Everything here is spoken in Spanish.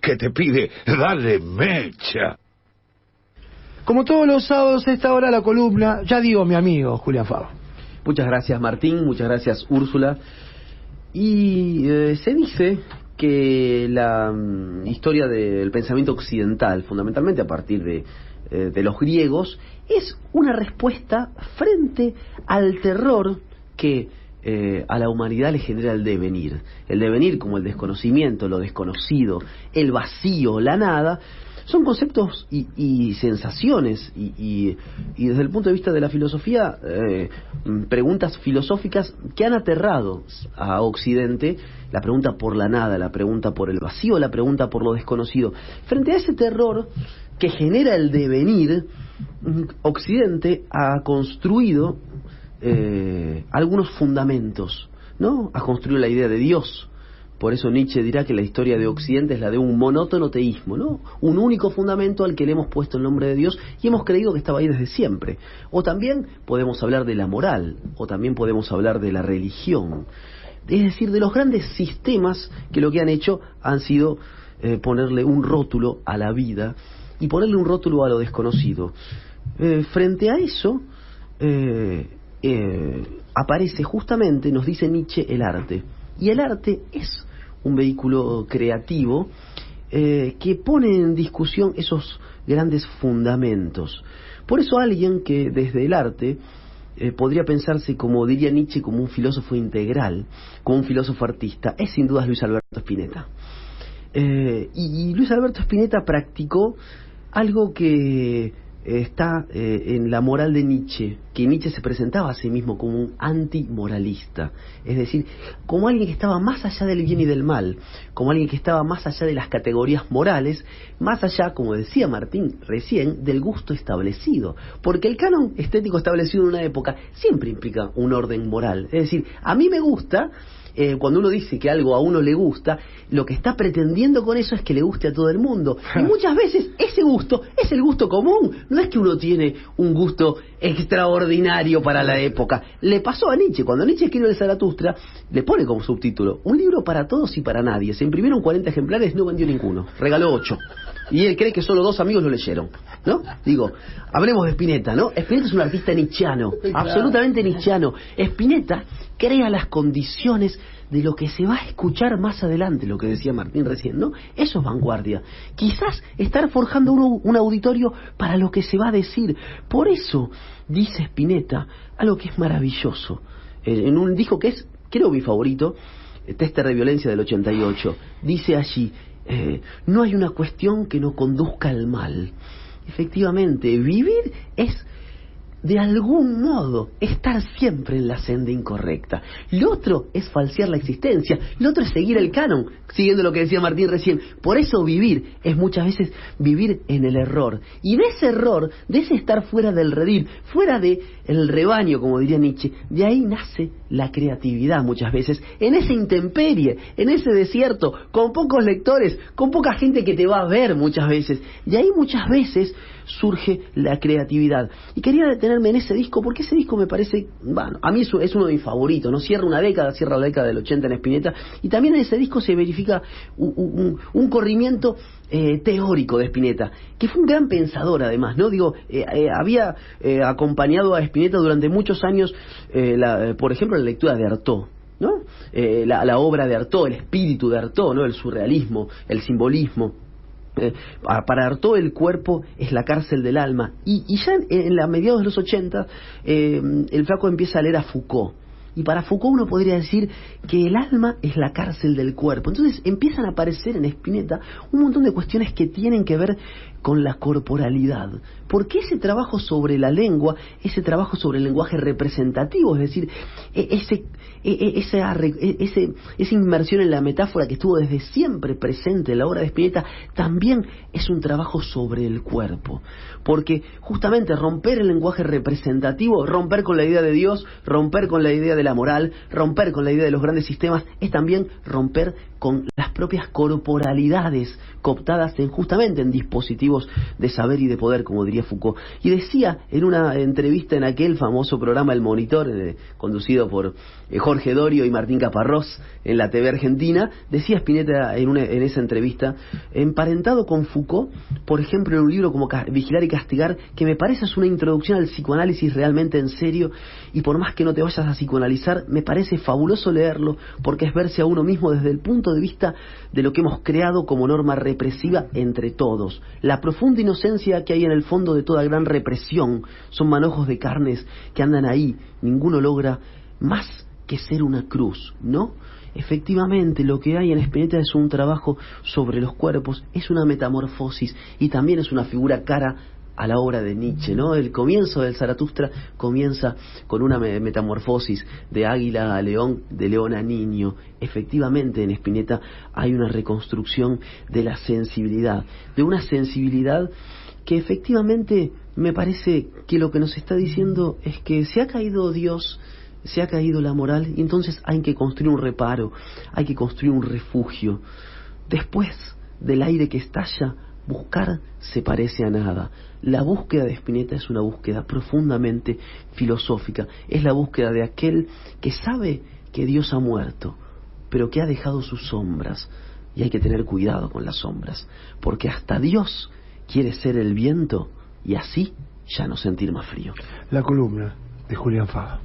que te pide dale mecha. Como todos los sábados a esta hora la columna, ya digo mi amigo Julián Fava. Muchas gracias Martín, muchas gracias Úrsula. Y se dice que la historia del pensamiento occidental, fundamentalmente a partir de los griegos, es una respuesta frente al terror que a la humanidad le genera el devenir. El devenir como el desconocimiento, lo desconocido, el vacío, la nada, son conceptos y sensaciones y desde el punto de vista de la filosofía, preguntas filosóficas que han aterrado a Occidente, la pregunta por la nada, la pregunta por el vacío, la pregunta por lo desconocido. Frente a ese terror que genera el devenir, Occidente ha construido algunos fundamentos, ¿no? Ha construido la idea de Dios. Por eso Nietzsche dirá que la historia de Occidente es la de un monótono teísmo, ¿no? Un único fundamento al que le hemos puesto el nombre de Dios y hemos creído que estaba ahí desde siempre. O también podemos hablar de la moral, o también podemos hablar de la religión. Es decir, de los grandes sistemas que lo que han hecho han sido ponerle un rótulo a la vida y ponerle un rótulo a lo desconocido. Frente a eso aparece justamente, nos dice Nietzsche, el arte. Y el arte es un vehículo creativo que pone en discusión esos grandes fundamentos. Por eso alguien que desde el arte podría pensarse, como diría Nietzsche, como un filósofo integral, como un filósofo artista, es sin duda Luis Alberto Spinetta. Y Luis Alberto Spinetta practicó algo que está en la moral de Nietzsche, que Nietzsche se presentaba a sí mismo como un antimoralista, es decir, como alguien que estaba más allá del bien y del mal, como alguien que estaba más allá de las categorías morales, más allá, como decía Martín recién, del gusto establecido, porque el canon estético establecido en una época siempre implica un orden moral, es decir, a mí me gusta. Cuando uno dice que algo a uno le gusta, lo que está pretendiendo con eso es que le guste a todo el mundo. Y muchas veces ese gusto es el gusto común. No es que uno tiene un gusto extraordinario para la época. Le pasó a Nietzsche. Cuando Nietzsche escribe el Zaratustra, le pone como subtítulo: un libro para todos y para nadie. Se imprimieron 40 ejemplares, no vendió ninguno. Regaló 8. Y él cree que solo 2 amigos lo leyeron, ¿no? Digo, hablemos de Spinetta, ¿no? Spinetta es un artista nietzscheano, absolutamente nietzscheano. Spinetta crea las condiciones de lo que se va a escuchar más adelante, lo que decía Martín recién, ¿no? Eso es vanguardia. Quizás estar forjando un auditorio para lo que se va a decir. Por eso dice Spinetta algo que es maravilloso. En un disco que es, creo, mi favorito, Tester de Violencia del 88, dice allí: no hay una cuestión que no conduzca al mal. Efectivamente, vivir es, de algún modo, estar siempre en la senda incorrecta. Lo otro es falsear la existencia. Lo otro es seguir el canon, siguiendo lo que decía Martín recién. Por eso vivir es muchas veces vivir en el error. Y de ese error, de ese estar fuera del redil, fuera de el rebaño, como diría Nietzsche, de ahí nace la creatividad muchas veces, en esa intemperie, en ese desierto, con pocos lectores, con poca gente que te va a ver muchas veces. Y ahí muchas veces surge la creatividad. Y quería detenerme en ese disco, porque ese disco me parece, bueno, a mí es uno de mis favoritos, ¿no? Cierra la década del 80 en Spinetta, y también en ese disco se verifica un corrimiento teórico de Spinetta, que fue un gran pensador además, ¿no? Digo, había acompañado a Spinetta durante muchos años, por ejemplo, la lectura de Artaud, ¿no? La obra de Artaud, el espíritu de Artaud, ¿no? El surrealismo, el simbolismo. Para Artaud el cuerpo es la cárcel del alma, y ya en la mediados de los 80 el flaco empieza a leer a Foucault, y para Foucault uno podría decir que el alma es la cárcel del cuerpo. Entonces empiezan a aparecer en Spinetta un montón de cuestiones que tienen que ver con la corporalidad, porque ese trabajo sobre la lengua, ese trabajo sobre el lenguaje representativo, es decir, esa inmersión en la metáfora que estuvo desde siempre presente en la obra de Spinetta, también es un trabajo sobre el cuerpo, porque justamente romper el lenguaje representativo, romper con la idea de Dios, romper con la idea de la moral, romper con la idea de los grandes sistemas, es también romper con las propias corporalidades cooptadas justamente en dispositivos de saber y de poder, como diría Foucault. Y decía en una entrevista en aquel famoso programa El Monitor, conducido por Jorge Dorio y Martín Caparrós en la TV argentina, decía Spinetta en esa entrevista, emparentado con Foucault, por ejemplo, en un libro como Vigilar y Castigar, que me parece es una introducción al psicoanálisis realmente en serio, y por más que no te vayas a psicoanalizar, me parece fabuloso leerlo, porque es verse a uno mismo desde el punto de vista de lo que hemos creado como norma represiva entre todos. La profunda inocencia que hay en el fondo de toda gran represión son manojos de carnes que andan ahí, ninguno logra más que ser una cruz, ¿no? Efectivamente, lo que hay en Spinetta es un trabajo sobre los cuerpos, es una metamorfosis y también es una figura cara a la obra de Nietzsche, ¿no? El comienzo del Zaratustra comienza con una metamorfosis de águila a león, de león a niño. Efectivamente, en Spinetta hay una reconstrucción de la sensibilidad, de una sensibilidad que efectivamente me parece que lo que nos está diciendo es que se ha caído Dios, se ha caído la moral, y entonces hay que construir un reparo, hay que construir un refugio. Después del aire que estalla, buscar se parece a nada. La búsqueda de Spinetta es una búsqueda profundamente filosófica. Es la búsqueda de aquel que sabe que Dios ha muerto, pero que ha dejado sus sombras. Y hay que tener cuidado con las sombras, porque hasta Dios quiere ser el viento y así ya no sentir más frío. La columna de Julián Faga.